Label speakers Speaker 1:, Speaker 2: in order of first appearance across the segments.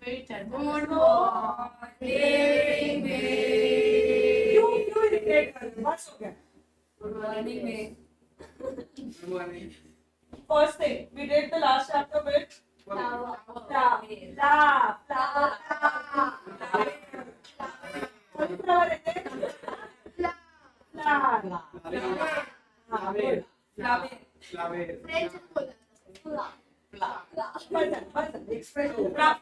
Speaker 1: Good morning,
Speaker 2: क्यों irritate कर रहे हो? बस हो गया.
Speaker 1: Good morning,
Speaker 3: Good morning.
Speaker 2: First thing, we did the last chapter with
Speaker 1: Flower.
Speaker 2: flower. What flower is it? Flower. हाँ, good.
Speaker 1: French
Speaker 2: बस expression.
Speaker 1: flower.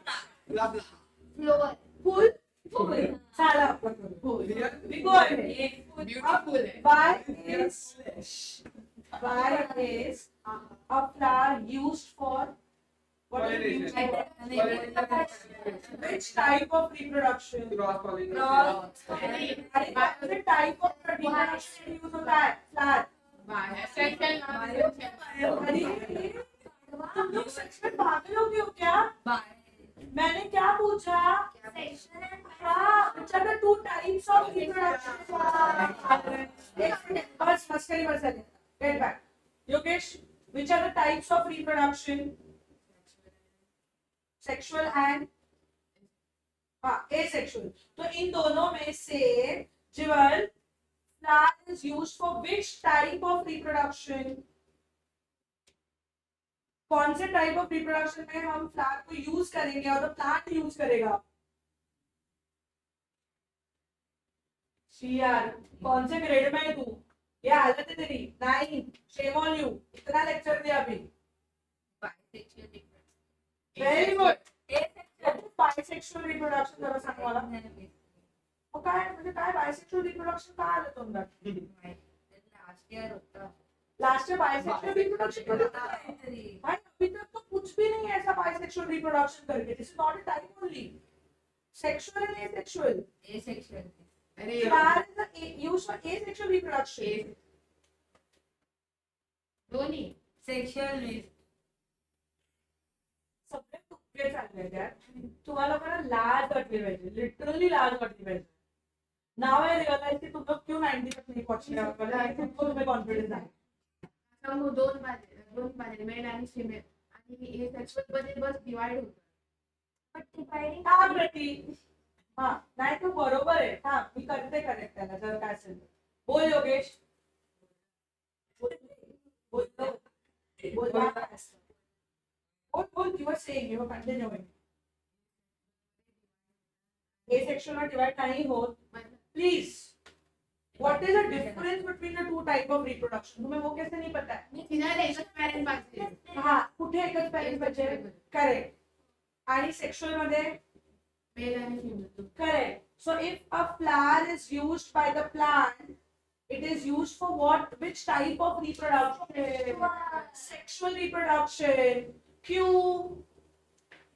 Speaker 2: Full. सारा आपका full. We go ahead.
Speaker 1: Beautiful.
Speaker 2: Why is a flower used for what is it used for? Which type of reproduction?
Speaker 3: Cross-pollination.
Speaker 2: अरे कौन से type of reproduction use होता है flower? अरे तुम लोग सच में पागल हो गए हो क्या? मैंने क्या पूछा? हाँ, which are the two types of reproduction? बस मस्करी बस है. Get back. Yogesh, which are the types of reproduction? Sexual and asexual. तो इन दोनों में से jewel flower is used for which type of reproduction? कौन से टाइप ऑफ रिप्रोडक्शन में हम फ्लावर को यूज करेंगे और प्लांट यूज करेगा? यार कौन से ग्रेड में है तू? ये हालत है तेरी. 9. Shame on you. इतना लेक्चर दिया अभी. Very good. बायसेक्सुअल रिप्रोडक्शन जरा सांग मला. वो काय म्हणजे काय बायसेक्सुअल रिप्रोडक्शन काय आलं तोंडात? लास्ट ईयर बायसेक्सुअल रिप्रोडक्शन होता है. अभी तक तो कुछ भी नहीं है ऐसा बायसेक्सुअल रिप्रोडक्शन करके. This is not a type only. Sexual and asexual. Flower is used for asexual reproduction. सगळे तुक्के चालले यार. तुम्हाला पण लाज वाटली पाहिजे. लिटरली लाज वाटली पाहिजे. नाउ आई रियलाइज की तुम लोग क्यों 90 तक नहीं पहुंच रहे हो. मला आई थिंक तुम्हें कॉन्फिडेंस आहे.
Speaker 1: दोन बाजू मेल आणि फिमेल आणि हे सेक्सुअल मध्ये बस डिवाइड होतं.
Speaker 2: हा प्रती. हा नाही तू बरोबर आहे. हा मी करते करेक्ट त्याला जर काय असेल. बोल योगेश. बोल you were saying, you were continuing. Asexual और divide नहीं हो. Please. What is the difference between the two type of reproduction? तुम्हें वो कैसे नहीं पता है? हाँ कुठे एकच पॅरेंट पाहिजे. करेक्ट. आणि सेक्शुअल मध्ये
Speaker 1: मेल आणि female.
Speaker 2: correct. So if a flower is used by the plant, it is used for what? Which type of reproduction? Sexual reproduction. Q.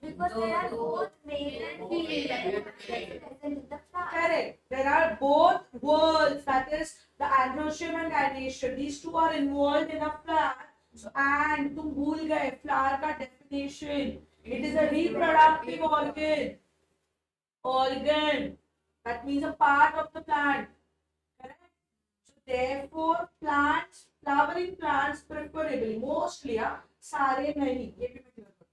Speaker 4: Because they are both male and female present in the flower.
Speaker 2: Correct. There are both whorls, that is the androecium and gynoecium. These two are involved in a flower. So, and तुम भूल गए flower का definition. It is a reproductive organ. That means a part of the plant. Correct. So therefore plants, flowering plants preferably, mostly सारे नहीं. ये भी मैं clear करूँ.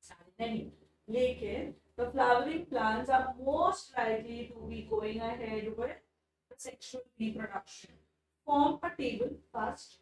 Speaker 2: सारे नहीं. लेकिन the flowering plants are most likely to be going ahead with the sexual reproduction. Form a table first.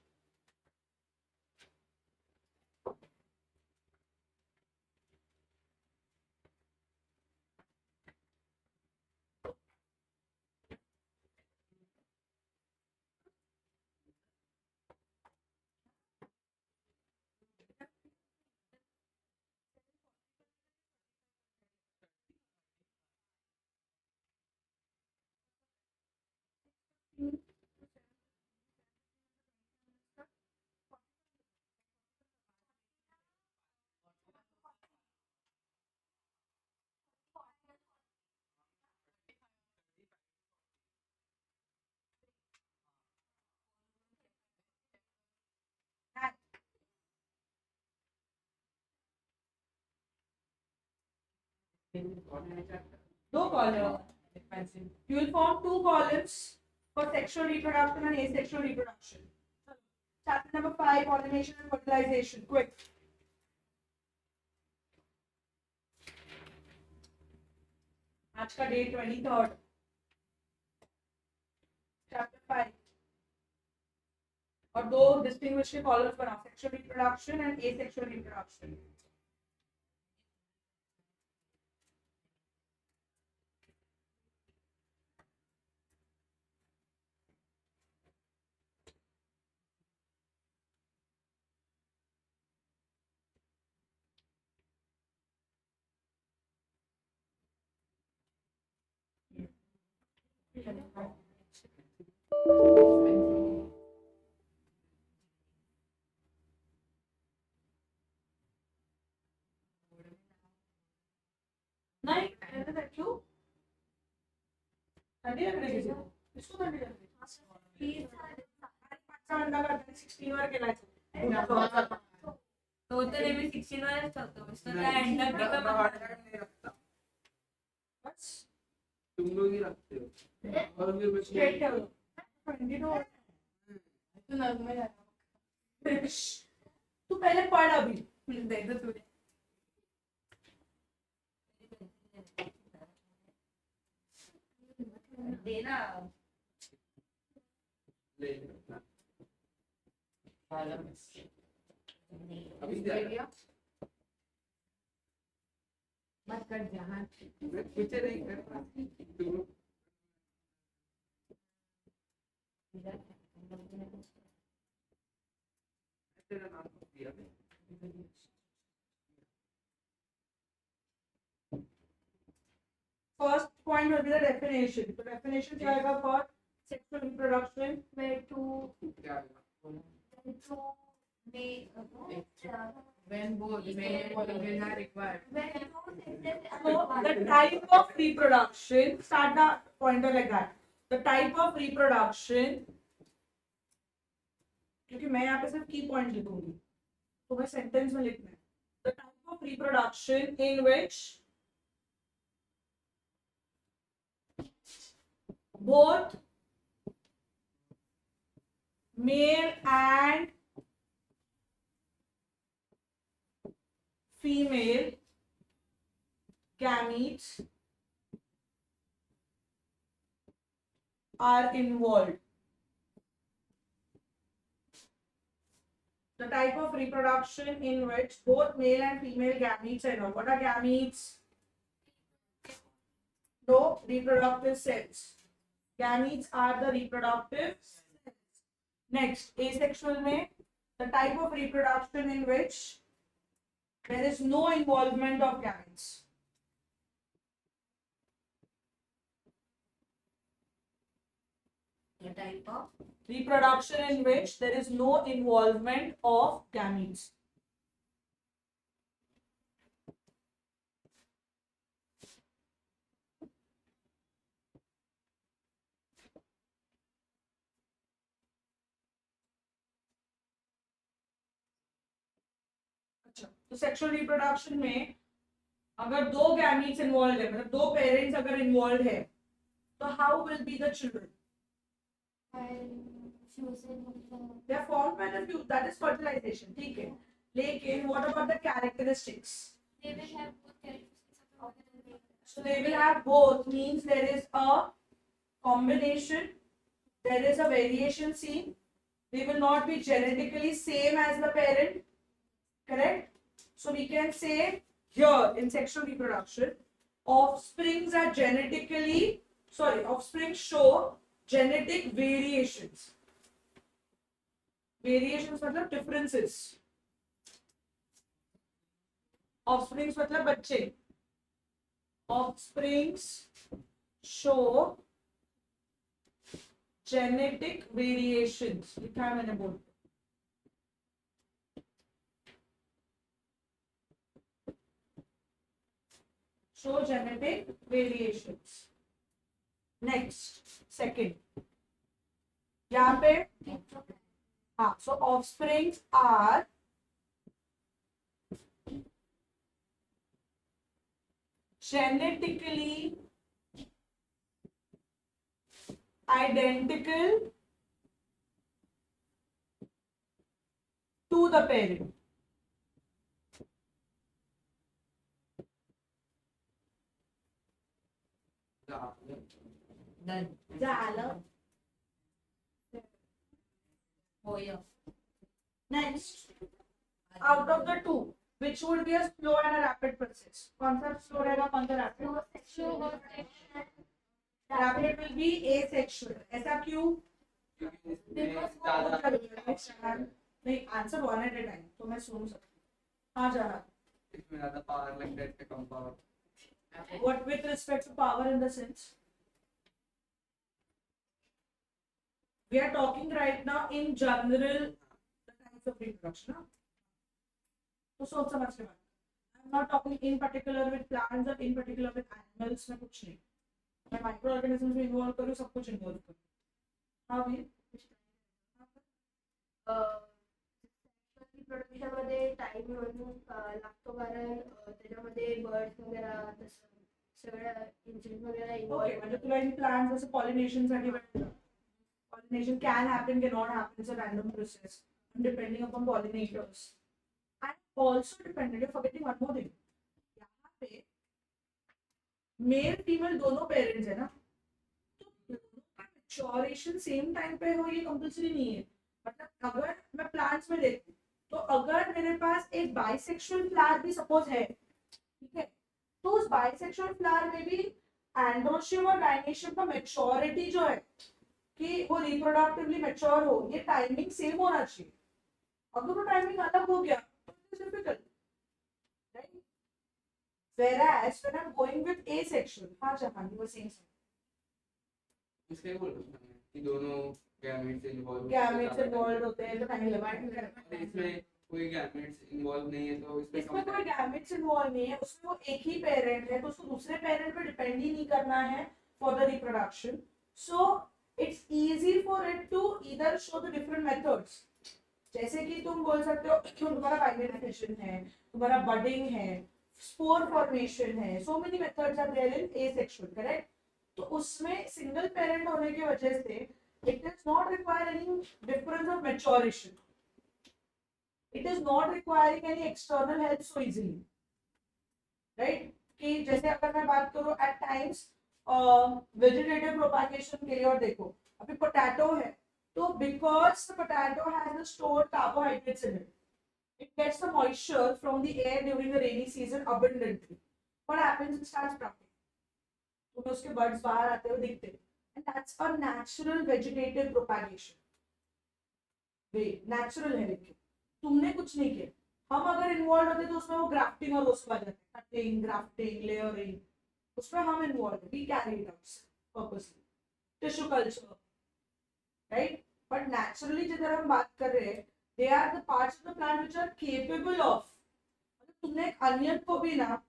Speaker 2: दो column. You will form two columns for sexual reproduction and asexual reproduction. Chapter number 5, pollination and fertilization. Quick. आज का date 23rd, chapter 5। और दो distinguish के columns बनाओ, sexual reproduction and asexual reproduction. नहीं ऐसे तो क्यों ठंडी लग रही है? इसको ठंडी लग रही है? पाचसा अंडा करते 16 वर केलाय
Speaker 5: तो नेहमी 16 वरच ठेवतो नुसतं काय अंडा
Speaker 3: ज्यादा hard नहीं रखता,
Speaker 2: बस
Speaker 3: तुम लोग ही रखते हो। और भी बच्चे
Speaker 2: स्ट्रेट ठेवलं. कंटिन्यू
Speaker 1: तू नॉर्मल आहे.
Speaker 2: तू पहले पढ़ अभी.
Speaker 1: द्यायचं तुला.
Speaker 5: दे ना
Speaker 3: ले लेना। अभी क्या?
Speaker 1: मत कर जा. हाँ.
Speaker 3: मैं कुछ नहीं कर रहा, तुम तेरा नाम दिया मैं।
Speaker 2: First point will be the definition. So definition क्या आएगा for sexual reproduction?
Speaker 1: Where to
Speaker 3: क्या होगा?
Speaker 1: when both male and female are required.
Speaker 2: So the type of reproduction, start the pointer like that. The type of reproduction, क्योंकि मैं यहाँ पे सिर्फ की पॉइंट लिखूंगी तो मैं सेंटेंस में लिखना है. The type of reproduction in which both male and female gametes are involved. The type of reproduction in which both male and female gametes are involved. What are gametes? No, reproductive cells. Gametes are the reproductive cells. Next, asexual में, the type of reproduction in which there is no involvement of gametes.
Speaker 5: the type of
Speaker 2: Reproduction in which there is no involvement of gametes. अच्छा, तो sexual reproduction में अगर दो gametes involve है, मतलब दो parents अगर इन्वॉल्व है, तो how will be the children? They are formed by the fuse, that is fertilization, ठीक है. लेकिन what about the characteristics? So they will have both, means there is a combination, there is a variation seen. They will not be genetically same as the parent, correct? So we can say here in sexual reproduction, offspring show genetic variations. Variations मतलब differences. Offsprings मतलब बच्चे. Offsprings show genetic variations. लिखा है मैंने board पे. Show genetic variations. Next, second. यहाँ पे हाँ, so offsprings are genetically identical to the parent.
Speaker 5: Done.
Speaker 2: झालं.
Speaker 5: होय.
Speaker 2: Next, out of the two, which would be a slow and a rapid process? कौन सा slow रहेगा, कौन सा rapid? Rapid will be asexual. ऐसा क्यों? नहीं, answer one at a time, तो मैं सुन सकती हूँ. हाँ जा रहा.
Speaker 3: इसमें ज्यादा पावर लग रहा है, कम power.
Speaker 2: What with respect to power in the sense? We are talking right now in general the types of reproduction. Huh? तो सोच समझ के बात. I'm not talking in particular with plants or in particular with animals में कुछ नहीं. मैं microorganisms में involve करूँ, सब कुछ involve करूँ. हाँ भी.
Speaker 4: प्रोडक्शन मध्ये टाइम लागतो कारण त्याच्यामध्ये बर्ड्स वगैरे तसं सगळं इंजिन वगैरे
Speaker 2: Okay, म्हणजे तुला in plants जसं pollination साठी भेटतं. Pollination can happen, cannot happen. It's a random process depending upon pollinators. And also dependent, you're forgetting one more thing. यहाँ पे मेल फीमेल दोनों पेरेंट्स है ना, तो दोनों का मैच्योरेशन सेम टाइम पे हो ये कंपल्सरी नहीं है. मतलब अगर मैं प्लांट्स में देखूं तो अगर मेरे पास एक बाइसेक्सुअल फ्लावर भी सपोज है, ठीक है, तो उस बाइसेक्सुअल फ्लावर में भी एंड्रोशियम और गाइनेशियम का मैच्योरिटी जो है कि वो रिप्रोडक्टिवली मैच्योर हो, ये टाइमिंग सेम होना चाहिए. अगर वो टाइमिंग अलग हो गया तो it's difficult, right? Whereas when I'm going with asexual, हाँ जहाँ you were saying something.
Speaker 3: इसलिए बोल रहा हूँ कि दोनों गैमेट्स इन्वॉल्व
Speaker 2: होते हैं तो टाइम लगता है.
Speaker 3: इसमें कोई गैमेट्स इन्वॉल्व नहीं है तो
Speaker 2: इसमें कोई गैमेट्स इन्वॉल्व नहीं है, उसमें वो एक ही पेरेंट है तो उसको दूसरे पेरेंट पे डिपेंड ही नहीं करना है for the reproduction. So it's easy for it to either show the different methods. जैसे कि तुम बोल सकते हो कि तुम्हारा पाइनेफिकेशन है, तुम्हारा बडिंग है, स्पोर फॉर्मेशन है, so many methods are there in asexual, correct? तो उसमें सिंगल पेरेंट होने की वजह से it does not require any difference of maturation. It is not requiring any external help so easily, right? कि जैसे अगर मैं बात करूँ at times vegetative propagation के लिए, और देखो अभी पोटैटो है तो because the potato has the stored carbohydrates in it, it gets the moisture from the air during the rainy season abundantly. What happens? It starts sprouting. तुम्हें उसके buds बाहर आते हुए दिखते हैं. And that's a natural vegetative propagation. Way natural है, लेकिन तुमने कुछ नहीं किया. हम अगर इन्वॉल्व होते तो उसमें वो ग्राफ्टिंग और उसको आ जाते, कटिंग, ग्राफ्टिंग, लेयरिंग, उसमें हम इन्वॉल्व है. We carry it out purposely. Tissue culture, right? But naturally जिधर हम बात कर रहे हैं, they are the parts of the plant which are capable of. मतलब तुमने एक अनियन को भी ना,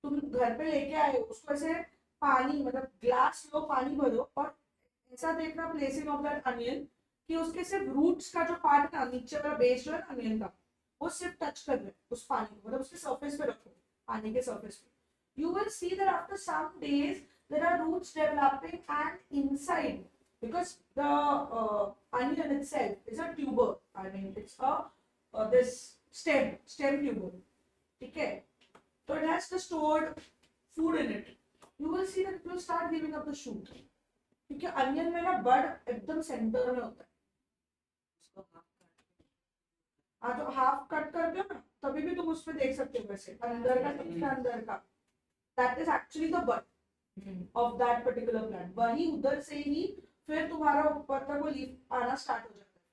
Speaker 2: तुम घर पे लेके आए हो, उसको ऐसे पानी मतलब ग्लास लो, पानी भरो और ऐसा देखना प्लेसिंग ऑफ दैट अनियन कि उसके सिर्फ रूट्स का जो पार्ट था, नीचे वाला बेस जो है अनियन का, वो सिर्फ टच कर रहे हैं उस पानी को, मतलब उसके सरफेस पे रखो, पानी के सरफेस पे. You will see that after some days there are roots developing and inside, because the onion itself is a tuber. I mean it's a this stem tuber. ठीक है, so it has the stored food in it. You will see that it will start giving up the shoot. क्योंकि onion में ना बड एकदम centre में होता है. हाँ, तो हाफ कट कर दो ना, तभी भी तुम उसमें देख सकते हो वैसे अंदर का, सबसे अंदर का. That is actually the bud of that particular plant. वही उधर से ही फिर तुम्हारा ऊपर तक वो लीफ आना स्टार्ट हो जाता है.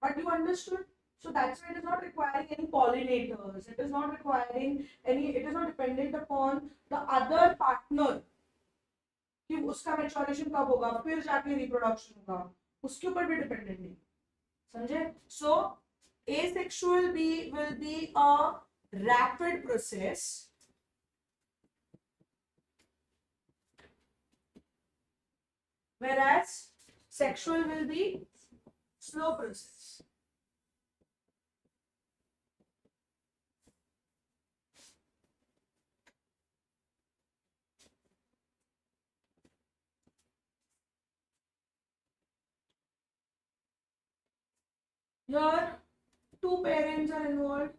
Speaker 2: But you understood? So that's why it is not requiring any pollinators. It is not requiring any. It is not dependent upon the other partner. कि उसका maturation कब होगा, फिर जाके reproduction होगा, उसके ऊपर भी dependent नहीं. समझे? So asexual will be a rapid process. Whereas sexual will be slow process. Here, two parents are involved.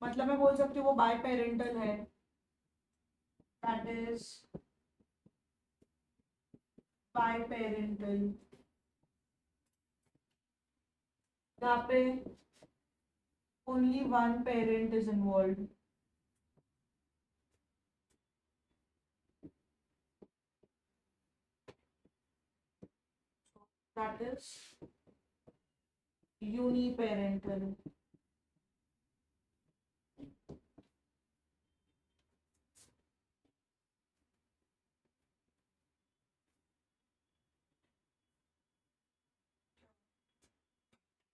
Speaker 2: मतलब मैं बोल सकती हूँ वो बाय पेरेंटल है, दैट इज बाय पेरेंटल, यहाँ पे only one parent is involve, that is uniparental.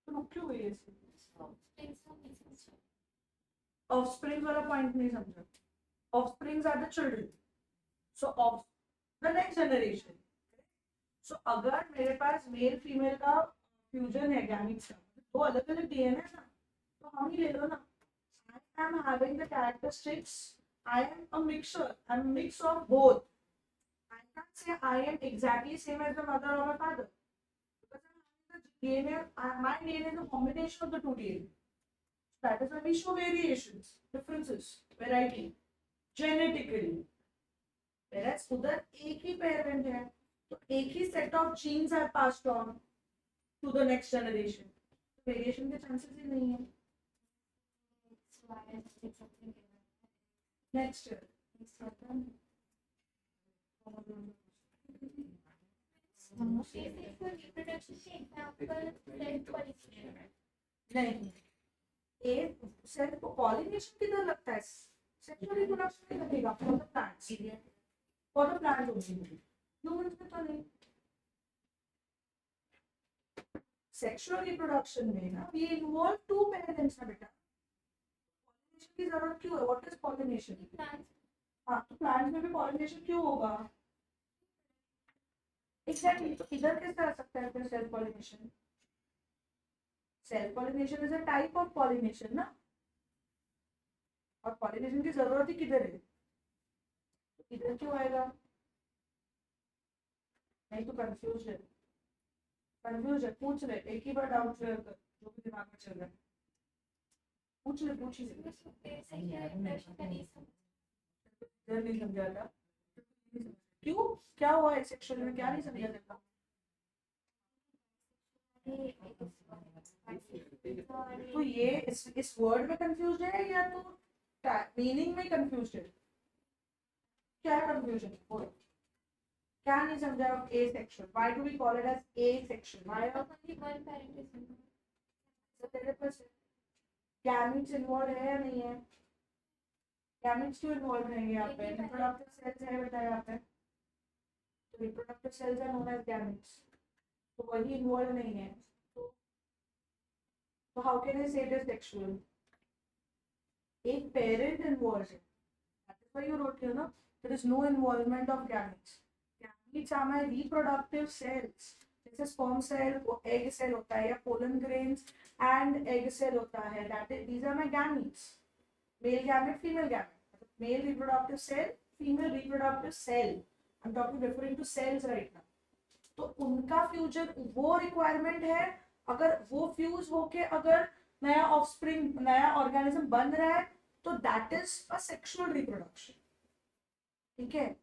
Speaker 2: रुक क्यों गई ऐसे? Offspring वाला पॉइंट नहीं समझा. Offsprings are the children. So of the next generation. So अगर मेरे पास मेल फीमेल का फ्यूजन है गैमीट्स का, दो अलग अलग डीएनए ना, तो हम ही ले लो ना. I am having the characteristics. I am a mixture. I'm a mix of both. I can't say I am exactly same as the mother or my father. Because I'm having the DNA, my DNA is a combination of the two DNA. That is why we show variations, differences, variety, genetically. Whereas उधर एक ही parent है, तो एक ही set of genes are passed on to the next generation. Variation के chances ही नहीं है. Next year. नहीं. एक सेल pollination किधर लगता है? Sexual reproduction में लगेगा for the plants. For the plant only. Humans में तो नहीं. Sexual reproduction में ना we involve two parents ना बेटा. Pollination की जरूरत क्यों है? What is pollination? हाँ तो plants में भी pollination क्यों होगा? Exactly. तो इधर कैसे आ सकता है फिर self pollination? Self pollination is a type of pollination ना. और pollination की जरूरत ही किधर है? तो इधर क्यों आएगा? नहीं तो कंफ्यूज है. कंफ्यूज है. पूछ ले. एक ही बार डाउट क्लियर कर जो भी दिमाग में चल रहा है. पूछ ले. पूछ ले. इधर नहीं समझा था. क्यों? क्या हुआ है सेक्सुअल में? क्या नहीं समझा था? तो ये इस वर्ड में कंफ्यूज है या तो मीनिंग में कंफ्यूज है? क्या कंफ्यूजन? बोलो. क्या नहीं समझा? asexual. Why do we call it as asexual? Why are तेरे पास gametes involved है या नहीं है? Gametes क्यों involved रहेंगे यहाँ पे? Reproductive cells है बेटा यहाँ पे. तो reproductive cells are known as gametes. तो वही involved नहीं है. तो how can I say it is sexual? एक parent involved है. That is why you wrote here, no? There is no involvement of gametes. Gametes are my reproductive cells. जैसे sperm cell, egg cell होता है या pollen grains and egg cell होता है. That is, these are my gametes. Male gamete, female gamete. Male reproductive cell, female reproductive cell. I'm referring to cells right now. तो उनका fusion वो requirement है. अगर वो फ्यूज होके अगर नया ऑफस्प्रिंग नया ऑर्गेनिज्म बन रहा है तो that is a sexual reproduction. ठीक है.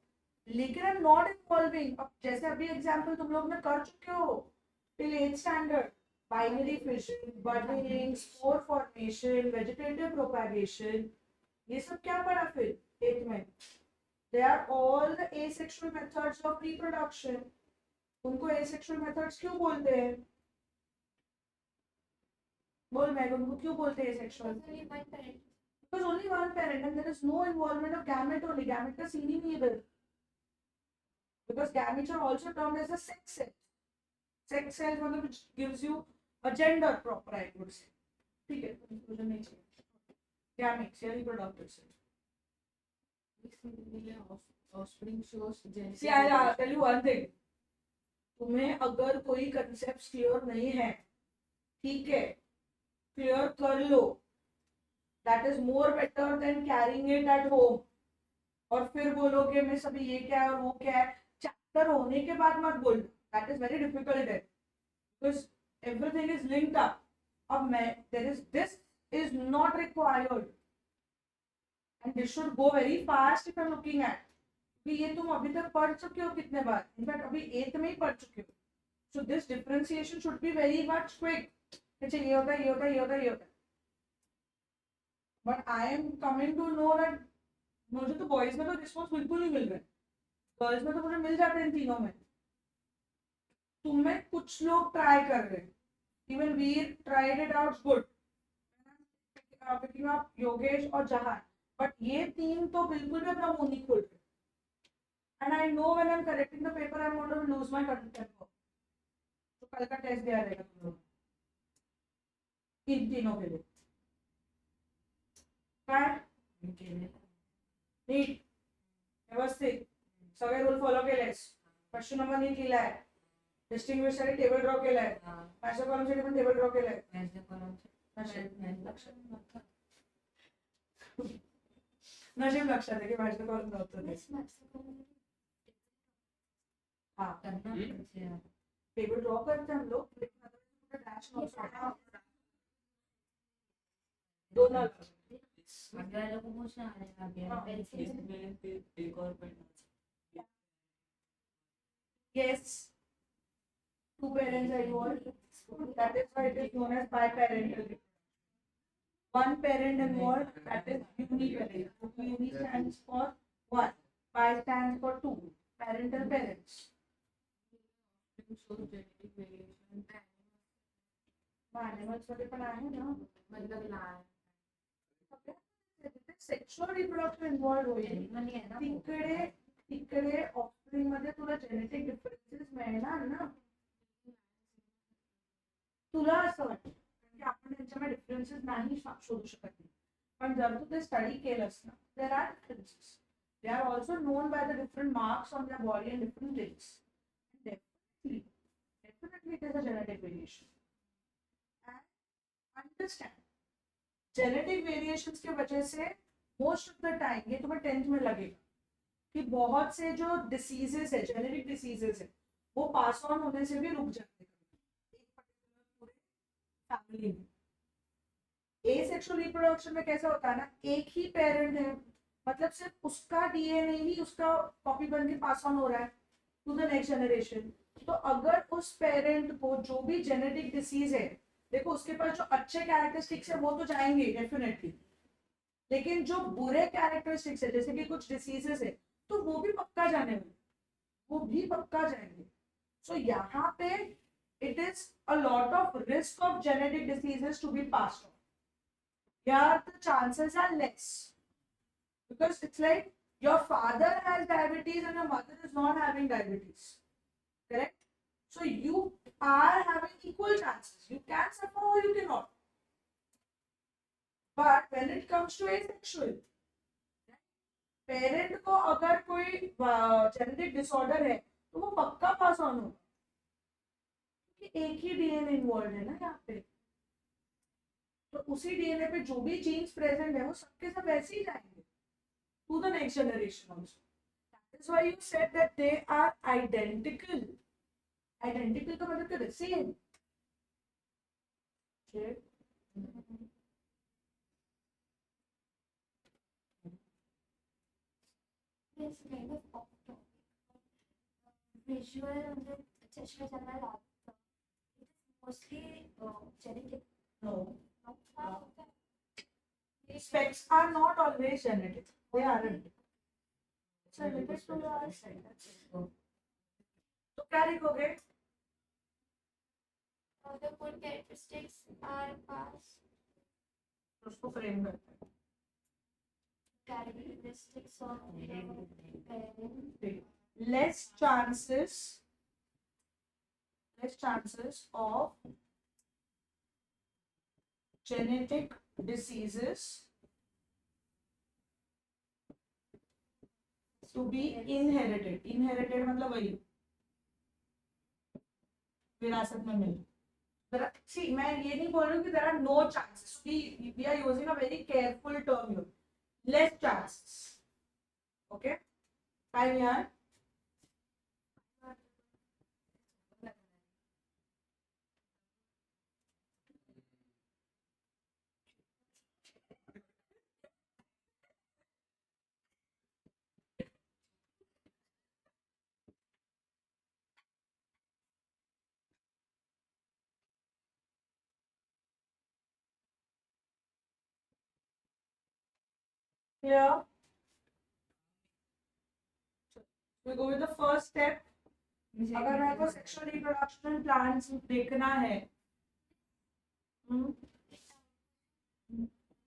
Speaker 2: लेकिन आई एम नॉट इन्वॉल्विंग. अब जैसे अभी एग्जांपल तुम लोग ने कर चुके हो till 8th standard. Binary fission, budding, spore formation, vegetative propagation, ये सब क्या पढ़ा फिर 8th में? They are all the asexual methods of reproduction. उनको एसेक्सुअल मेथड्स क्यों बोलते हैं? बोल मैं उनको क्यों बोलते हैं asexual? Because only one parent and there is no involvement of gamete only. Gamete का सीन ही नहीं है इधर. Because gametes are also termed as a sex cell. Sex cell मतलब which gives you a gender proper, I would say. ठीक है. confusion नहीं चाहिए. Gametes या reproductive cells.
Speaker 1: Offspring shows genetic.
Speaker 2: See, I'll tell you one thing. तुम्हें अगर कोई concepts clear नहीं है, ठीक है, clear कर लो. That is more better than carrying it at home. और फिर बोलोगे मैं सभी ये क्या है और वो क्या है. चैप्टर होने के बाद मत बोल. That is very difficult है. Because everything is linked up. अब मैं this is not required. and this should go very fast if I'm looking at. कि ये तुम अभी तक पढ़ चुके हो कितने बार, इनफैक्ट अभी 8th में ही पढ़ चुके हो. So this differentiation should be very much quick. अच्छा ये होता है, ये होता है, ये होता है, ये होता है. But I am coming to know that मुझे तो बॉयज में तो रिस्पॉन्स बिल्कुल नहीं मिल रहा है, गर्ल्स में तो मुझे मिल जाते हैं इन तीनों में. तुम में कुछ लोग ट्राई कर रहे हैं, even Veer tried it out good, picking up Yogesh और जहान, बट ये तीन तो बिल्कुल भी अपना मुंह नहीं खोल रहे. And I know when I am correcting the paper I am going to lose my temper. तो कल का टेस्ट दिया रहेगा तुम लोग इन तीनों के लिए. नीट व्यवस्थित सगळे रूल फॉलो केलेस, क्वेश्चन नंबर नीट लिहिलाय, डिस्टिंग्विश साठी टेबल ड्रॉ केलाय, मॅथ्स कॉलम साठी पण टेबल ड्रॉ केलाय. नशीब लक्षात आहे की मॅथ्स कॉलम नव्हतं ते. हा टेबल ड्रॉ करते हम लोग, डैश नव्हतं. दोन
Speaker 5: अगर लोगों को पूछना है आगे एक और पढ़ना.
Speaker 2: yes, two parents are involved. That is why it is known as biparental. One parent involved, that is uniparent. Uni stands for one, bi stands for two. Parental parents. Animals मध्ये पण आहे ना,
Speaker 1: मतलब लहान
Speaker 2: सेक्शुअल रिप्रोडक्शन इन्व्हॉल्व होईल. तिकडे तिकडे offspring मध्ये तुला जेनेटिक डिफरन्सेस मिळणार ना. तुला असं वाटतं की आपण त्यांच्यामध्ये डिफरन्सेस नाही शोधू शकत नाही, पण जर तू ते स्टडी केलंस ना, there are differences. They are also known by the different marks on their body and different things. Definitely it is a genetic variation. And understand, genetic variations की वजह से मोस्ट ऑफ द टाइम, ये तुम्हें 10th में लगेगा कि बहुत से जो डिसीजेस है, जेनेटिक डिसीजेस है, वो पास ऑन होने से भी रुक जाते हैं पूरे फैमिली में. एसेक्सुअल रिप्रोडक्शन में कैसा होता है ना, एक ही पेरेंट है, मतलब सिर्फ उसका डीएनए ही उसका कॉपी बन के पास ऑन हो रहा है टू द नेक्स्ट जनरेशन. तो अगर उस पेरेंट को जो भी जेनेटिक डिसीज है, देखो उसके पास जो अच्छे कैरेक्टरिस्टिक्स है वो तो जाएंगे डेफिनेटली, लेकिन जो बुरे कैरेक्टरिस्टिक्स है जैसे कि कुछ डिसीजेस है तो वो भी पक्का जाने वाले, वो भी पक्का जाएंगे. सो यहाँ पे it is a lot of risk of genetic diseases to be passed on. Here the chances are less because it's like your father has diabetes and your mother is not having diabetes, correct? So you are having equal chances. You can suffer or you cannot. But when it comes to asexual, parent को अगर कोई genetic disorder है तो वो पक्का pass on होगा क्योंकि एक ही डीएनए इन्वॉल्व है ना यहाँ पे. तो उसी डीएनए पे जो भी जीन्स प्रेजेंट है वो सबके सब वैसे ही जाएंगे to the next generation also. That is why you said that they are identical. Identical का मतलब क्या है? Same.
Speaker 4: It's kind of off topic. Visual म्हणजे चष्मा ज्यांना लागतं, it is mostly genetic.
Speaker 2: No.
Speaker 4: Okay.
Speaker 2: Specs are not always genetic. They aren't.
Speaker 4: So limited to your side. That's it.
Speaker 2: तो क्या लिखोगे?
Speaker 4: The good characteristics are passed.
Speaker 2: उसको frame करते हैं.
Speaker 4: Characteristics of the parent.
Speaker 2: Less chances of genetic diseases to be inherited. Inherited मतलब वही विरासत में मिले. See, मैं ये नहीं बोल रही हूँ कि there are no chances. We are using a very careful term here. Less chances. Okay? Time here. Clear? We go with the first step. अगर मेरे को सेक्सुअल रिप्रोडक्शन प्लांट्स देखना है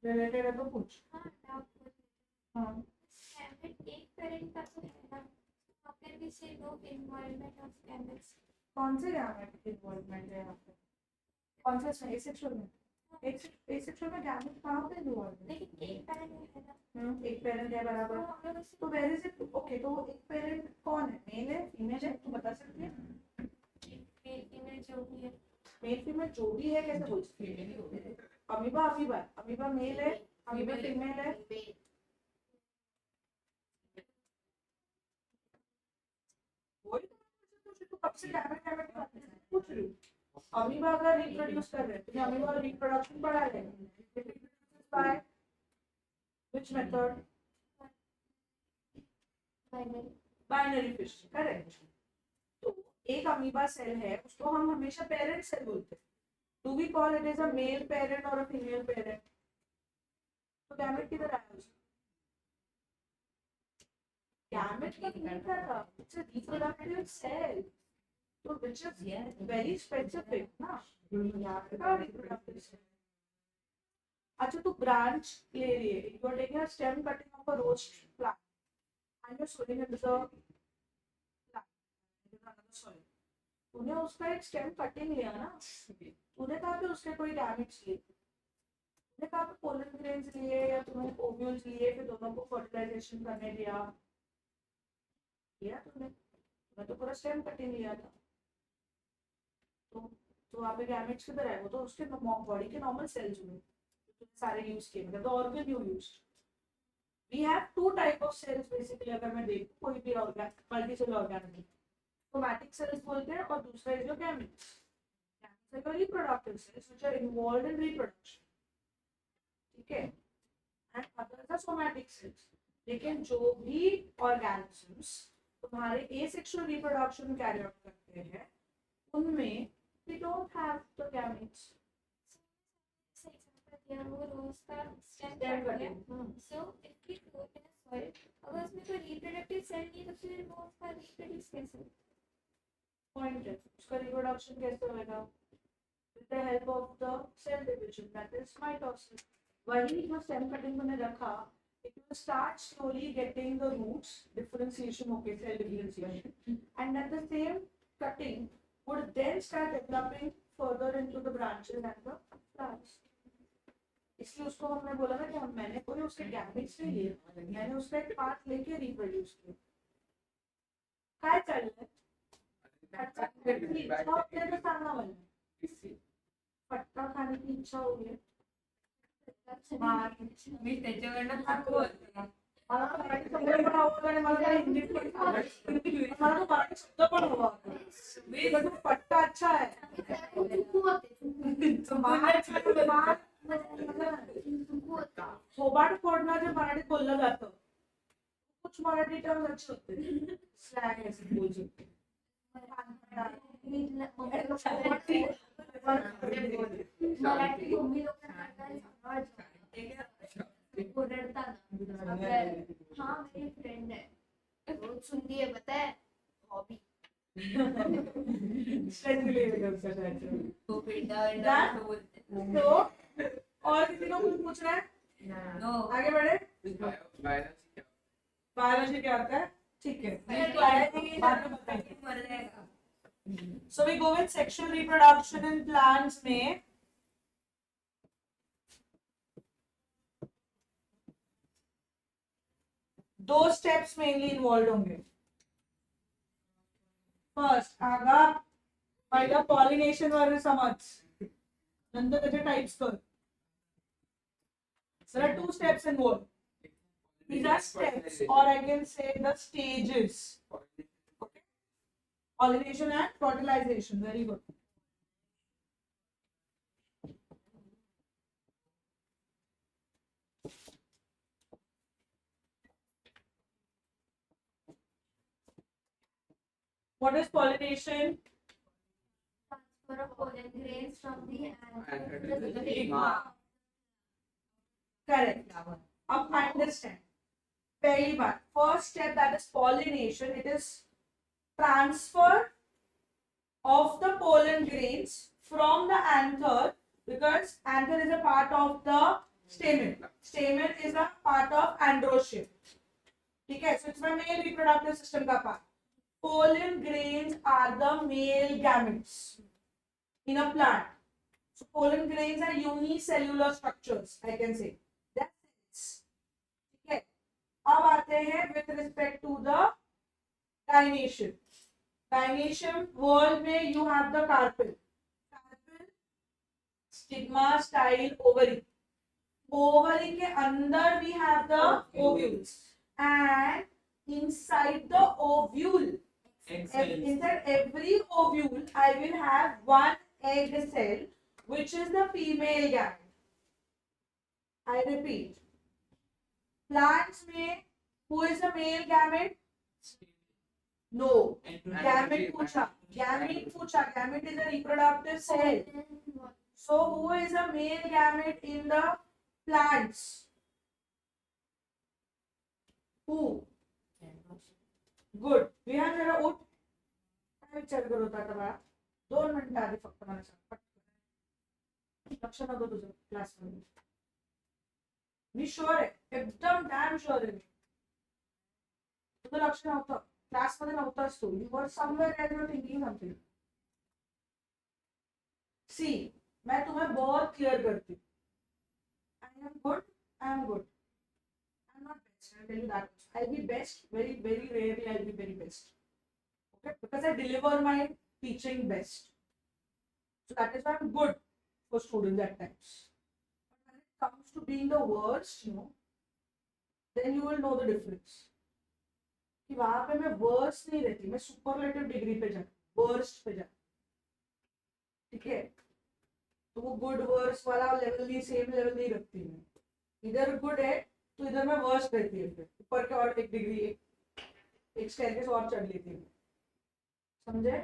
Speaker 2: रिलेटेड है तो कुछ
Speaker 4: हाँ डाउट
Speaker 2: हाँ
Speaker 4: गैमेट एक पेरेंट का तो है ना, वहाँ पे भी से नो इन्वॉल्वमेंट ऑफ गैमेट्स।
Speaker 2: कौन से गैमेट इन्वॉल्वमेंट है यहाँ पे कौन सा एसेक्सुअल में एसेक्सुअल में गैमेट कहाँ पे इन्वॉल्व है
Speaker 4: लेकिन एक पेरेंट है ना,
Speaker 2: एक पेरेंट है
Speaker 4: तो
Speaker 2: बराबर
Speaker 4: हम लोग उसे
Speaker 2: तो वेर इज इट ओके तो एक पेरेंट कौन है मेल है फीमेल है तू बता सकती है
Speaker 4: मेल फीमेल जो भी है
Speaker 2: मेल फीमेल जो भी है कैसे बोल सकती है अमीबा अमीबा अमीबा मेल है अमीबा फीमेल है वही तो कब से गैमेट गैमेट पूछ रही हूँ अमीबा अगर रिप्रोड्यूस कर रहे हैं तो अमीबा रिप्रोडक्शन बढ़ा रहे हैं by which method
Speaker 4: binary
Speaker 2: binary fission correct तो एक अमीबा सेल है उसको हम हमेशा पेरेंट सेल बोलते हैं do we call it as a male parent और अ फीमेल पेरेंट तो गैमेट किधर आया उसका गैमेट का मीनिंग क्या था इट्स अ रिप्रोडक्टिव सेल तो व्हिच इज वेरी स्पेसिफिक ना गैमेट का रिप्रोडक्टिव सेल अच्छा तो ब्रांच ले लिए you are taking a stem cutting of a rose plant and you're sowing into the plant into another soil तूने उसका एक स्टेम कटिंग लिया ना तूने कहा पे उसके कोई डैमेज लिए तूने कहा पे पोलन ग्रेन्स लिए या तूने ओव्यूल्स लिए फिर दोनों को फर्टिलाइजेशन करने दिया तूने तो पूरा स्टेम कटिंग लिया था तो वहाँ पे डैमेज किधर है वो तो उसके बॉडी के नॉर्मल सेल्स हुए तूने सारे यूज किए मतलब the organ you used we have two type of cells basically अगर मैं देखूं कोई भी organ multicell organism somatic cells बोलते हैं और दूसरा है जो gametes gametes are reproductive cells which are involved in reproduction ठीक है and others are somatic cells लेकिन जो भी ऑर्गेनिजम्स तुम्हारे एसेक्सुअल रिप्रोडक्शन कैरी आउट करते हैं उनमें they don't have the gametes
Speaker 4: या वो रोज का स्टेम
Speaker 2: Stem
Speaker 4: कट गया
Speaker 2: cutting.
Speaker 4: So if we grow in a soil अगर उसमें कोई रिप्रोडक्टिव सेल नहीं है तो फिर वो उसका रिप्रोड्यूस कैसे होगा?
Speaker 2: पॉइंट है उसका रिप्रोडक्शन कैसे होगा with the help of the cell division that is mitosis वही जो stem cutting मैंने रखा it will start slowly getting the roots differentiation okay cell differentiation and at the same cutting would then start developing further into the branches and the flowers इसलिए उसको हमने बोला ना कि मैंने कोई उसके गैमेट्स नहीं लिए मैंने उसका एक पार्ट लेके रिप्रोड्यूस किया काय चाललंय इच्छा होती है तो सांगा मला पट्टा खाने की इच्छा हो गई
Speaker 5: मी त्याच्याकडनं खूप बोलते.
Speaker 2: मला तो मराठी शब्द पण आवडला आणि मला काही हिंदी पण आवडला. मला तो मराठी शब्द पण हवा होता. तो पट्टा अच्छा है थोबाड फोडणं जे मराठीत बोललं जातं कुछ मराठी टर्म्स अच्छे होते स्लैंग ऐसे बोल सकते
Speaker 4: मराठी मम्मी लोकांना काय ओरडताना हाँ मेरी फ्रेंड है वो सुनती है पता है हॉबी
Speaker 5: तो पिंडा
Speaker 2: That-
Speaker 5: असं बोलते.
Speaker 2: तो और किसी को कुछ पूछना है
Speaker 5: नो
Speaker 2: आगे बढ़े
Speaker 3: बायोलॉजी
Speaker 2: बायोलॉजी क्या होता है ठीक है
Speaker 5: बायोलॉजी
Speaker 2: बाद में बताएंगे
Speaker 5: मर जाएगा.
Speaker 2: So we go with sexual reproduction in plants में दो steps mainly involved होंगे. First आगा पहिला pollination वाले समझ नंतर त्याचे types कर. There are two steps involved. These are steps or I can say the stages. Okay. Pollination and fertilization. Very good. What is pollination?
Speaker 4: transfer of pollen grains from the anther to the
Speaker 3: Anther to the
Speaker 4: stigma.
Speaker 3: stigma.
Speaker 2: Correct. अब understand. पहली बात, first step, that is pollination. It is transfer of the pollen grains from the anther, because anther is a part of the stamen. Stamen is a part of androecium. ठीक है, so it's my male reproductive system का part. Pollen grains are the male gametes in a plant. So pollen grains are unicellular structures, I can say. That's it. ठीक है, अब आते हैं with respect to the gynaecium. Gynaecium wall में you have the carpel. Carpel, stigma, style, ovary. Ovary के अंदर we have the ovules. And inside the ovule, inside every ovule, I will have one egg cell, which is the female gamete. I repeat, plants में who is the male gamete? No, gamete पूछा. Gamete is a reproductive cell. So who is a male gamete in the plants? Who? Good. Vihaan जरा उठ. काय विचार करत होता आता बाळा? 2 मिनिटं आधी फक्त मला सांग. पटकन. लक्ष नव्हतं तुझं क्लासमध्ये. मी शुअर आहे, एकदम डॅम शुअर आहे मी. तुझं लक्ष नव्हतं. क्लासमध्ये नव्हतास तू. You were somewhere as you thinking something. See, मैं तुम्हें बहुत क्लियर करती हूँ. I am good. I am good. I'm not best. I'll tell you that. I'll be best. Very, very rarely I'll be very best. Okay? Because I deliver my teaching best. So that is why I'm good for students at times. But when it comes to being the worst, then you will know the difference. कि वहां पे मैं worst नहीं रहती, मैं superlative degree पे जाती, worst पे जाती. ठीक है? तो वो good worst वाला level नहीं, same level नहीं रखती मैं. इधर good है तो इधर मैं वर्स्ट रहती है, फिर ऊपर के और एक डिग्री एक स्टेयरकेस और चढ़ लेती हूँ. समझे?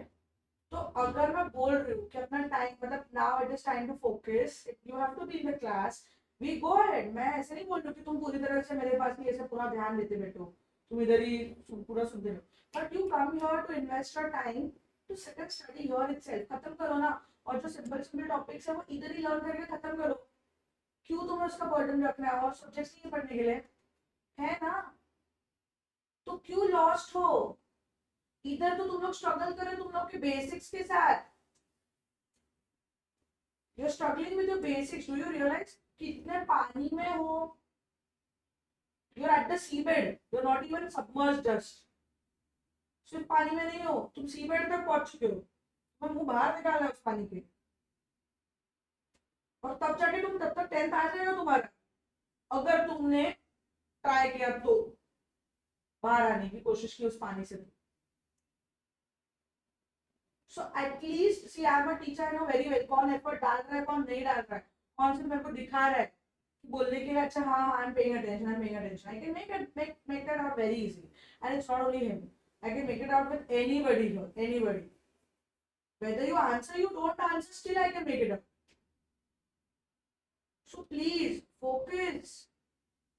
Speaker 2: तो अगर मैं बोल रही हूँ कि अपना टाइम, मतलब now it is time to focus, you have to be in the class, we go ahead. मैं ऐसे नहीं बोल रही हूँ कि तुम पूरी तरह से मेरे पास ही ऐसे पूरा ध्यान देते बैठो, तुम इधर ही पूरा सुनते रहो. But you come here to invest your time to sit and study here itself. खत्म करो ना, और जो सिंपल टॉपिक्स है वो इधर ही लर्न करके खत्म करो. क्यों तुम्हें उसका बर्डन रखना है? और सब्जेक्ट्स नहीं पढ़ने के लिए है ना, तो क्यों लॉस्ट हो? इधर तो तुम लोग स्ट्रगल करो तुम लोग के बेसिक्स के साथ. You are struggling with your basics. Do you realize कितने पानी में हो? You are at the sea bed, you are not even submerged. Just सिर्फ पानी में नहीं हो, तुम सी बेड तक पहुंच चुके हो. तुम्हें मुंह बाहर निकाला है उस पानी के, और तब जाके तुम तब तक 10th आ जाएगा तुम्हारा, अगर तुमने ट्राई किया तो बाहर आने की कोशिश की उस पानी से. So at least see, I am a teacher, I know very well कौन एफर्ट डाल रहा है कौन नहीं डाल रहा है, कौन से मेरे को दिखा रहा है बोलने के लिए. अच्छा हाँ, I am paying attention, I am paying attention. I can make that out very easily. And it's not only him, I can make it out with anybody here, anybody. Whether you answer, you don't answer, still I can make it up. So please focus.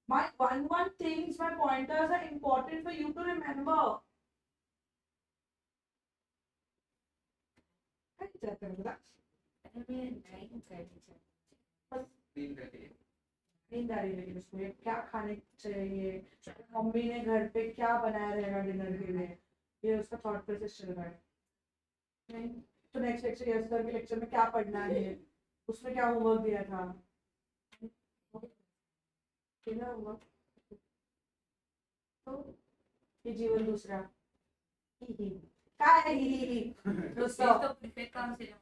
Speaker 2: My one things, my pointers are important for you to remember. क्या करते हैं बता? नींद आ रही है, लेकिन उसको ये क्या खाने चाहिए, मम्मी ने घर पे क्या बनाया रहेगा डिनर के लिए, ये उसका थॉट प्रोसेस चल रहा है. नहीं तो नेक्स्ट लेक्चर या सर के लेक्चर में क्या पढ़ना है, उसमें क्या होमवर्क दिया था, क्या होगा. तो ये जीवन दूसरा क्या है. दोस्तों
Speaker 5: तो प्रिपेयर काम से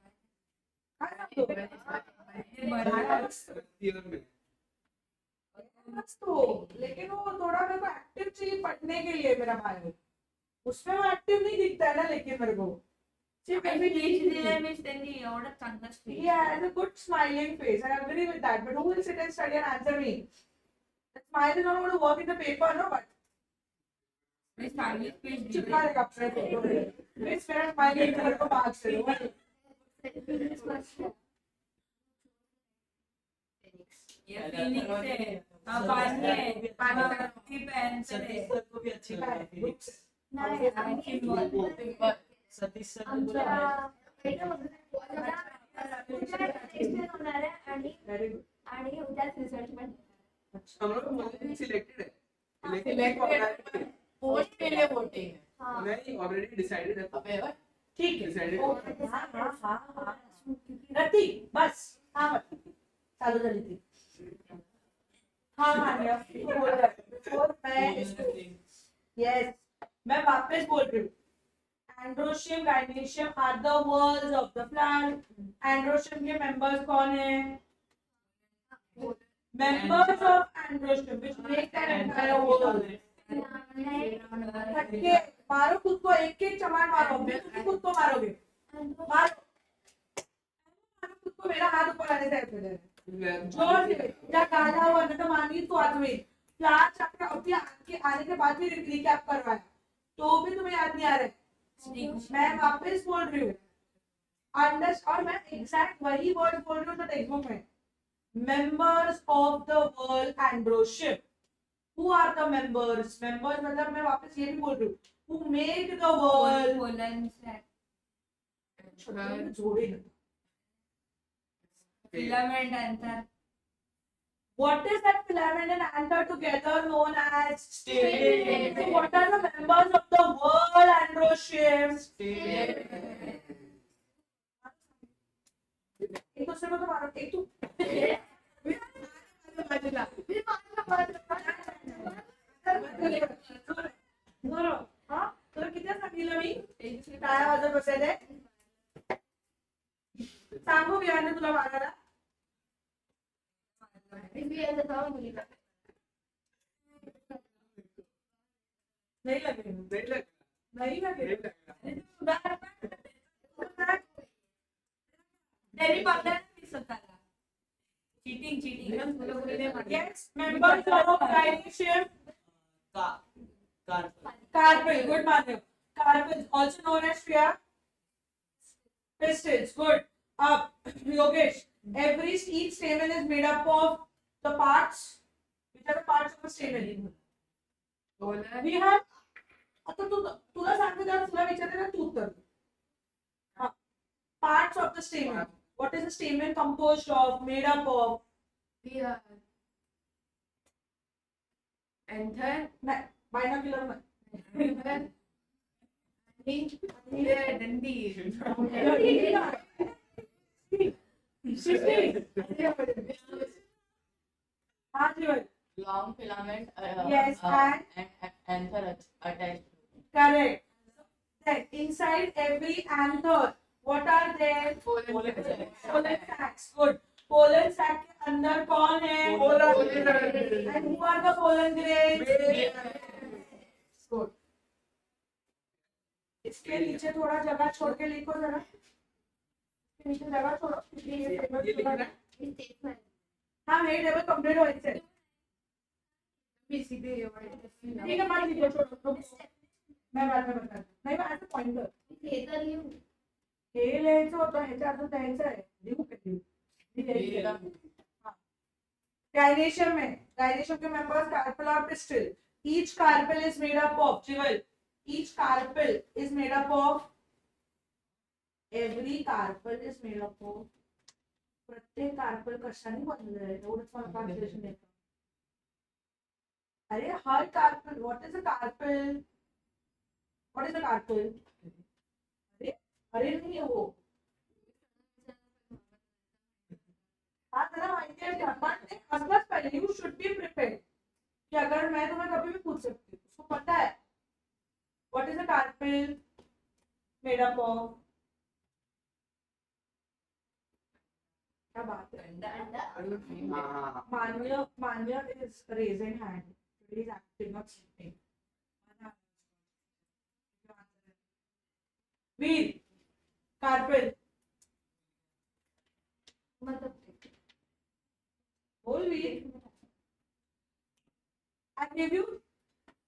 Speaker 2: तो लेकिन वो थोड़ा मेरे को एक्टिव चाहिए पढ़ने के लिए. मेरा भाई उसमें वो एक्टिव नहीं दिखता है ना, लेकिन मेरे को
Speaker 5: एवढं चांगलं speech.
Speaker 2: he has a good smiling face. I agree with that. But who will sit and study and answer me? The smile is not going to work in the paper, no? But
Speaker 5: मी चांगली speech
Speaker 2: चिपका देगा अपने paper में. Please मेरा smiling मेरे को marks दे दो.
Speaker 5: ये फिनिक्स है. हाँ, पानी है,
Speaker 1: पानी
Speaker 5: हाँ,
Speaker 1: का
Speaker 5: ती पेन्सिल है.
Speaker 6: सतीश सर को भी अच्छी लगी फिजिक्स
Speaker 4: नाही आम्ही
Speaker 6: सतीश सर ने
Speaker 4: आमच्या
Speaker 6: बोला
Speaker 4: उद्या टेस्ट होणार आहे आणि
Speaker 2: वेरी गुड
Speaker 4: आणि उद्याच रिझल्ट पण
Speaker 3: हम लोग सिलेक्टेड है
Speaker 1: Selected. पोस्ट के लिए वोटिंग है.
Speaker 4: हा
Speaker 3: नहीं ऑलरेडी डिसाइडेड है
Speaker 1: अबे वाह.
Speaker 2: ठीक है
Speaker 3: डिसाइडेड
Speaker 2: ओके हाँ रती बस हाँ मत चालू झाली ती हाँ बोल रहा है और मैं इसको यस मैं वापस बोल रही हूँ androecium gynoecium are the walls of the plant androecium के मेंबर्स कौन है members of androecium which make that entire wall फटके मारो खुद को एक चमार मारो अभी तुम खुद को मारोगे मारो मारो खुद को मेरा हाथ ऊपर आने से ऐसे दे जोर से या गाला हुआ ना तो मानी तो आज में चार चक्र अभी आने के बाद भी रिकैप करवाया तो भी तुम्हें याद नहीं आ रहा है मैं वापस बोल रही हूँ और मैं एग्जैक्ट वही वर्ड बोल रही हूँ टेक्स्ट बुक में मेंबर्स ऑफ द वर्ल्ड एंड्रोशिप Who are the members? Members मतलब मैं वापस ये भी बोल रही हूँ Who make the world?
Speaker 5: Pollen sac,
Speaker 2: जोड़े
Speaker 5: filament anther.
Speaker 2: What is that filament and anther together known as
Speaker 6: Stem.
Speaker 2: So what are the members of the world androship? एक दूसरे को तो मारो एक तू
Speaker 1: बाजूला.
Speaker 2: हाँ तुला किती सांगितलं मी टाळ्या वाजत बसायचे सांगू बियाणे तुला मारायला
Speaker 4: मी यायचं जाऊन मुलीला
Speaker 2: नाही लगे नाही लगे
Speaker 5: त्यांनी बघायला नाही स्वतःला. Cheating.
Speaker 2: Yes, members of gynoecium. Carpel, good Madhav. Carpel, also known as Shreya. Pistils, good. Yogesh, each stamen is made up of the parts. Which are the parts of a stamen? We have. आता तुला सांगते त्याला तुला विचारते ना तू उत्तर. Parts of the stamen. What is the stamen composed of? Made up of?
Speaker 1: Anther.
Speaker 2: नाही, binocular नाही.
Speaker 1: दंडी.
Speaker 2: हाँ जीवन.
Speaker 6: long filament
Speaker 2: Yes, and
Speaker 6: anther attached.
Speaker 2: Correct. Then inside every anther, what are there? Pollen sacs. Good. Pollen sac के अंदर कौन है?
Speaker 3: Pollen.
Speaker 2: And who are the pollen grains? Good. इसके नीचे थोड़ा जगह छोड़ के लिखो जरा. इसके नीचे जगह छोड़ो. ये टेबल छोड़ा. हाँ ये टेबल कंप्लीट होइए.
Speaker 1: सीधे
Speaker 2: ठीक है मान लीजिए छोड़ो. मैं बाद में बता. नहीं मैं ऐसे पॉइंटर.
Speaker 4: हे तर लिहू
Speaker 2: हे लिहायचं होतं ह्याच्या अजून द्यायचं आहे. लिहू का लिहू? Gynoecium में gynoecium के members carpel और pistil. Each carpel is made up of Jival. Each carpel is made up of. Every carpel is made up of. प्रत्येक कार्पल कशाने बनलेलं आहे एवढंच मला ट्रान्सलेशन येतं. अरे हर carpel what is a carpel? What is a carpel? अरे नहीं हो हाँ तेरा माहिती है असलच पहले यू शुड बी प्रिपेयर्ड कि अगर मैं तुम्हें कभी भी पूछ सकती हूँ. उसको पता है what is a carpel made up of. क्या बात है. मान्य is raising hand. He is active, not sleeping. Veer, carpel. Whole Veer. I give you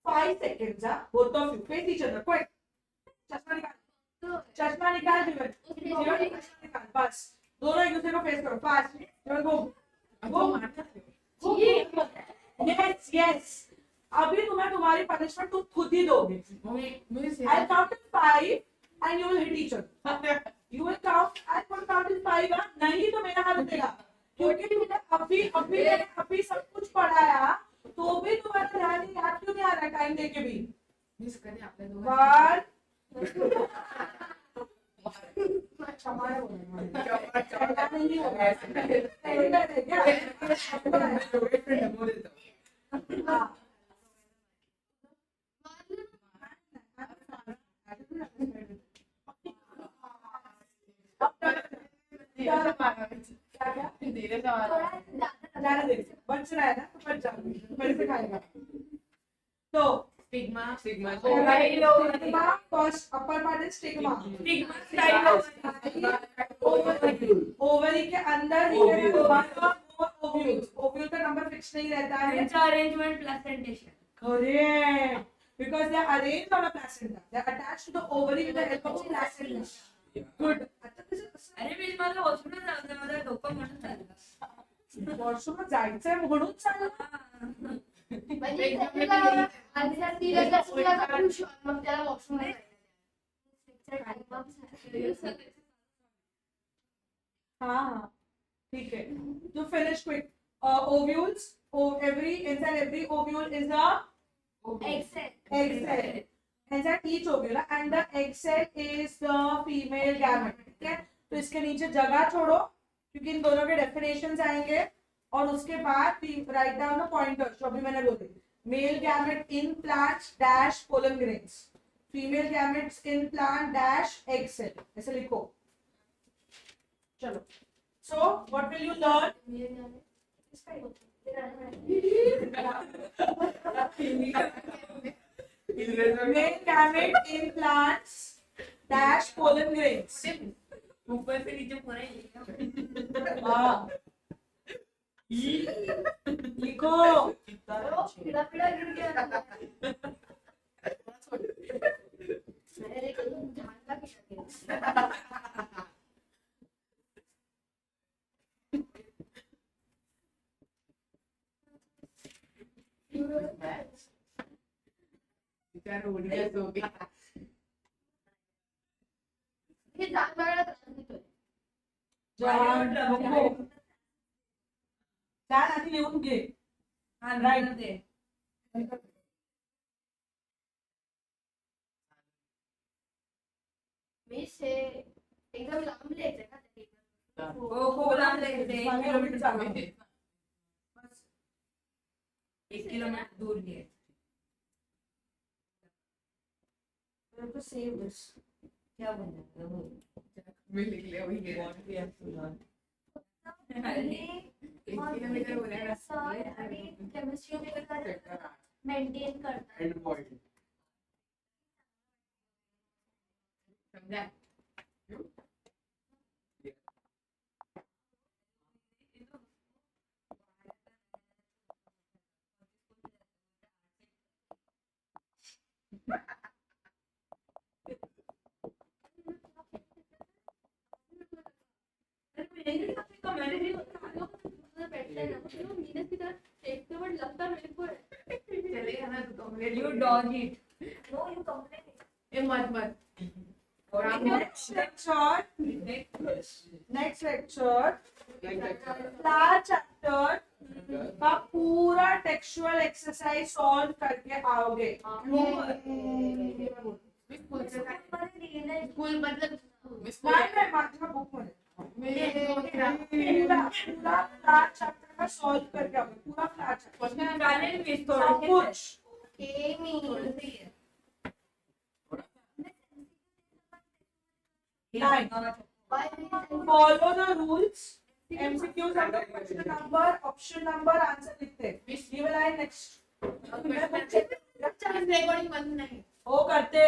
Speaker 2: 5 seconds. Both of you face each other. Quick. चश्मा निकाल. चश्मा निकाल जीवन. जीवन चश्मा निकाल. बस. दोनों एक दूसरे को फेस करो. फास्ट. जीवन go. Go. Yes, yes. अभी तुम्हें तुम्हारी पनिशमेंट तुम खुद ही दोगे. I'll count in 5 and you will hit each other. You will count. I'll count in 5. नहीं तो मेरा हाथ देगा. क्योंकि तुमने अभी सब कुछ पढ़ाया तो भी तुम्हारा ध्यान याद क्यों नहीं आ रहा टाइम देके भी.
Speaker 1: मिस करें आपल्या
Speaker 2: 1
Speaker 1: दोघांना.
Speaker 2: क्षमा नहीं होगा. Standard है क्या? हाँ.
Speaker 6: धीरे से मारा.
Speaker 2: जाने दे. बच रहा है ना तो बच जाओ. मेरे से खाएगा. तो
Speaker 1: stigma
Speaker 3: Sigma.
Speaker 2: stigma first upper part is stigma. Ovary के अंदर ही है ओव्यूल. ओव्यूल का नंबर फिक्स नहीं रहता है.
Speaker 5: Arrangement placentation.
Speaker 2: Correct. Because they are arranged on a placenta. They are attached to the ovary with the help of placenta. Good. आता कसं
Speaker 5: अरे मी मला वॉशरूमला जायचं मला डोकं म्हणून चाललं.
Speaker 2: वॉशरूमला जायचंय म्हणून चाललं.
Speaker 4: म्हणजे त्याला आधीचा दिलेला स्कूलला ट्युशन मग त्याला वॉशरूमला जायचं.
Speaker 2: हाँ ठीक है. तो finish quick. Ovules. Inside every ovule is a egg cell. Inside each ovule and the egg cell is the female gamete. ठीक है. तो इसके नीचे जगह छोड़ो क्योंकि इन दोनों के डेफिनेशंस आएंगे और उसके बाद राइट डाउन द पॉइंटर्स जो अभी मैंने बोले. Male gamete in plant dash pollen grains. Female gametes in plant dash egg cell. ऐसे लिखो. चलो. So what will you learn? Male gamete in plants dash pollen grains.
Speaker 5: ऊपर से नीचे पूरा
Speaker 2: हाँ. लिखो.
Speaker 4: पिड़ा पिड़ा गिर गया. अरे ध्यान का किया.
Speaker 3: विचार उड़ गया सो गया.
Speaker 4: हे जान बघायला त्रास देतोय.
Speaker 2: जान नको. जान आधी लिहून घे.
Speaker 5: राईट दे.
Speaker 4: मी से एकदम लांब लिहायचं का ते.
Speaker 5: हो खूप लांब जायचंय. 1 किलोमीटर चालू. 1 किलोमीटर दूर घे.
Speaker 2: to save this.
Speaker 5: क्या बन जाता है?
Speaker 3: मैं लिख लिया वही गया.
Speaker 6: What we have to learn.
Speaker 3: Kilometre हो रहा है.
Speaker 4: आणि केमिस्ट्री वगैरे मेंटेन करतात.
Speaker 3: And point. समझा. चलेगा ना तो complete.
Speaker 5: You dodge it.
Speaker 4: No, you complain.
Speaker 1: ए मत मत.
Speaker 2: Next lecture. Next lecture.
Speaker 3: Like
Speaker 2: last chapter का पूरा टेक्सचुअल एक्सरसाइज सॉल्व करके आओगे.
Speaker 1: स्कूल मतलब
Speaker 2: नाही माझ्या बुक मध्ये पूरा फ्लॅट चॅप्टर का सॉल्व करके आओगे. पूरा फ्लॅट चॅप्टर
Speaker 5: चालेल मी
Speaker 2: सब
Speaker 5: थोडं
Speaker 2: कुछ.
Speaker 4: Okay, me. Why?
Speaker 2: Follow the rules. MCQs under question number, option number, answer लिखते हैं. Give a line next.
Speaker 1: Recording बंद नाही.
Speaker 2: वो करते